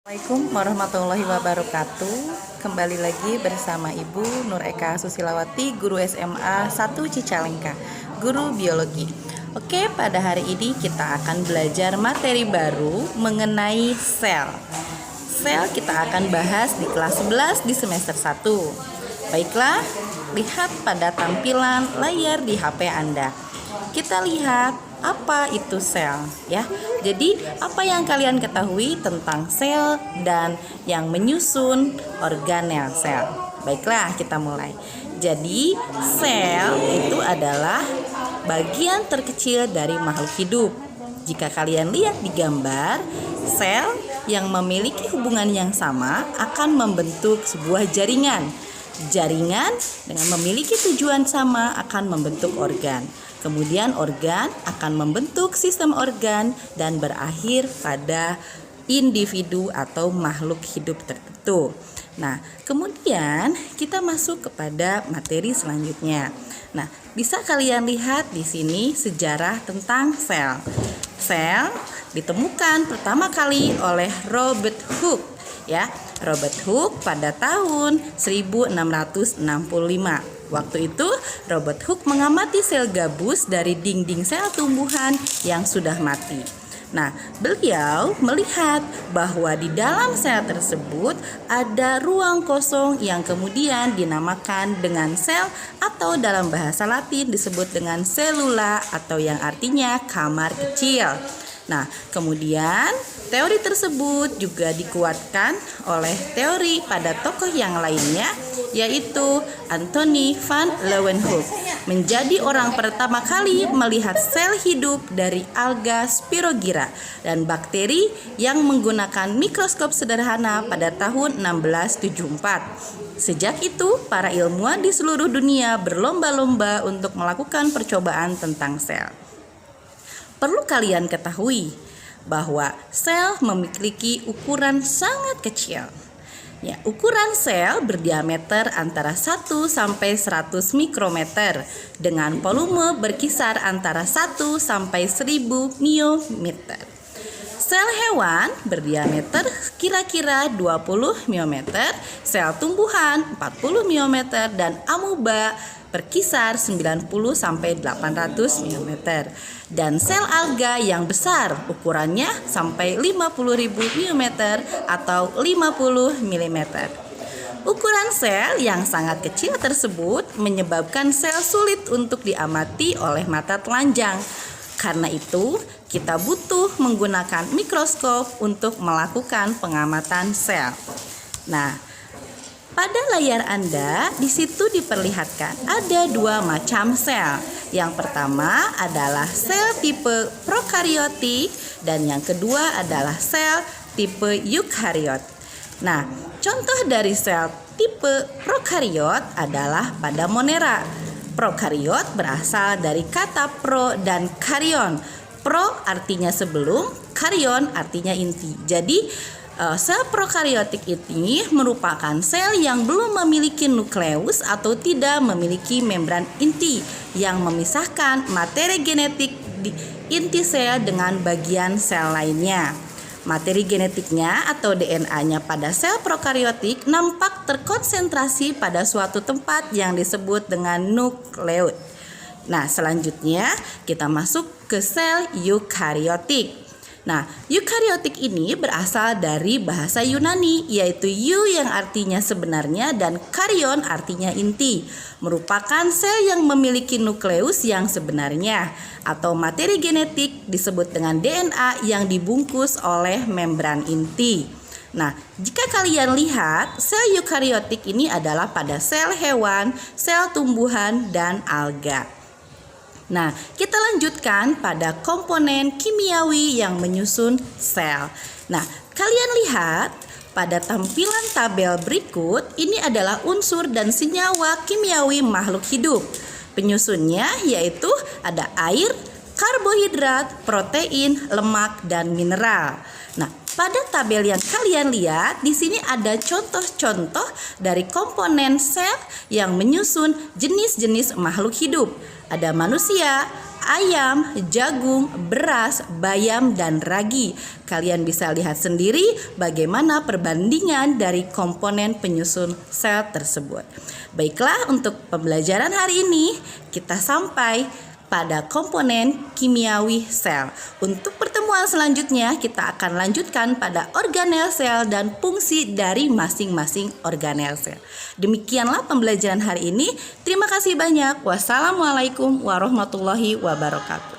Assalamualaikum warahmatullahi wabarakatuh. Kembali lagi bersama Ibu Nur Eka Susilawati, guru SMA 1 Cicalengka, guru biologi. Oke, pada hari ini kita akan belajar materi baru mengenai sel. Sel kita akan bahas di kelas 11 di semester 1. Baiklah, lihat pada tampilan layar di HP Anda. Kita lihat apa itu sel ya. Jadi apa yang kalian ketahui tentang sel dan yang menyusun organel sel? Baiklah, kita mulai. Jadi sel itu adalah bagian terkecil dari makhluk hidup. Jika kalian lihat di gambar, sel yang memiliki hubungan yang sama akan membentuk sebuah jaringan. Jaringan dengan memiliki tujuan sama akan membentuk organ. Kemudian organ akan membentuk sistem organ dan berakhir pada individu atau makhluk hidup tertentu. Nah, kemudian kita masuk kepada materi selanjutnya. Nah, bisa kalian lihat di sini sejarah tentang sel. Sel ditemukan pertama kali oleh Robert Hooke ya. Robert Hooke pada tahun 1665. Waktu itu Robert Hooke mengamati sel gabus dari dinding sel tumbuhan yang sudah mati. Nah, beliau melihat bahwa di dalam sel tersebut ada ruang kosong yang kemudian dinamakan dengan sel atau dalam bahasa Latin disebut dengan selula atau yang artinya kamar kecil. Nah, kemudian teori tersebut juga dikuatkan oleh teori pada tokoh yang lainnya, yaitu Anthony van Leeuwenhoek, menjadi orang pertama kali melihat sel hidup dari alga Spirogyra dan bakteri yang menggunakan mikroskop sederhana pada tahun 1674. Sejak itu, para ilmuwan di seluruh dunia berlomba-lomba untuk melakukan percobaan tentang sel. Perlu kalian ketahui bahwa sel memiliki ukuran sangat kecil. Ya, ukuran sel berdiameter antara 1 sampai 100 mikrometer dengan volume berkisar antara 1 sampai 1000 miometer. Sel hewan berdiameter kira-kira 20 miometer, sel tumbuhan 40 miometer dan amoeba berkisar 90 sampai 800 miometer. Dan sel alga yang besar ukurannya sampai 50.000 miometer atau 50 milimeter. Ukuran sel yang sangat kecil tersebut menyebabkan sel sulit untuk diamati oleh mata telanjang. Karena itu, kita butuh menggunakan mikroskop untuk melakukan pengamatan sel. Nah, pada layar Anda, di situ diperlihatkan ada dua macam sel. Yang pertama adalah sel tipe prokariotik dan yang kedua adalah sel tipe eukariot. Nah, contoh dari sel tipe prokariot adalah pada Monera. Prokariot berasal dari kata pro dan karyon. Pro artinya sebelum, karyon artinya inti. Jadi sel prokariotik ini merupakan sel yang belum memiliki nukleus atau tidak memiliki membran inti yang memisahkan materi genetik di inti sel dengan bagian sel lainnya. Materi genetiknya atau DNA-nya pada sel prokariotik nampak terkonsentrasi pada suatu tempat yang disebut dengan nukleus. Nah, selanjutnya kita masuk ke sel eukariotik. Nah, eukariotik ini berasal dari bahasa Yunani, yaitu eu yang artinya sebenarnya dan karyon artinya inti. Merupakan sel yang memiliki nukleus yang sebenarnya atau materi genetik disebut dengan DNA yang dibungkus oleh membran inti. Nah, jika kalian lihat, sel eukariotik ini adalah pada sel hewan, sel tumbuhan, dan alga. Nah, kita lanjutkan pada komponen kimiawi yang menyusun sel. Nah, kalian lihat pada tampilan tabel berikut, ini adalah unsur dan senyawa kimiawi makhluk hidup. Penyusunnya yaitu ada air, karbohidrat, protein, lemak, dan mineral. Nah, pada tabel yang kalian lihat, di sini ada contoh-contoh dari komponen sel yang menyusun jenis-jenis makhluk hidup. Ada manusia, ayam, jagung, beras, bayam, dan ragi. Kalian bisa lihat sendiri bagaimana perbandingan dari komponen penyusun sel tersebut. Baiklah, untuk pembelajaran hari ini kita sampai pada komponen kimiawi sel. Untuk pertemuan selanjutnya kita akan lanjutkan pada organel sel dan fungsi dari masing-masing organel sel. Demikianlah pembelajaran hari ini. Terima kasih banyak. Wassalamualaikum warahmatullahi wabarakatuh.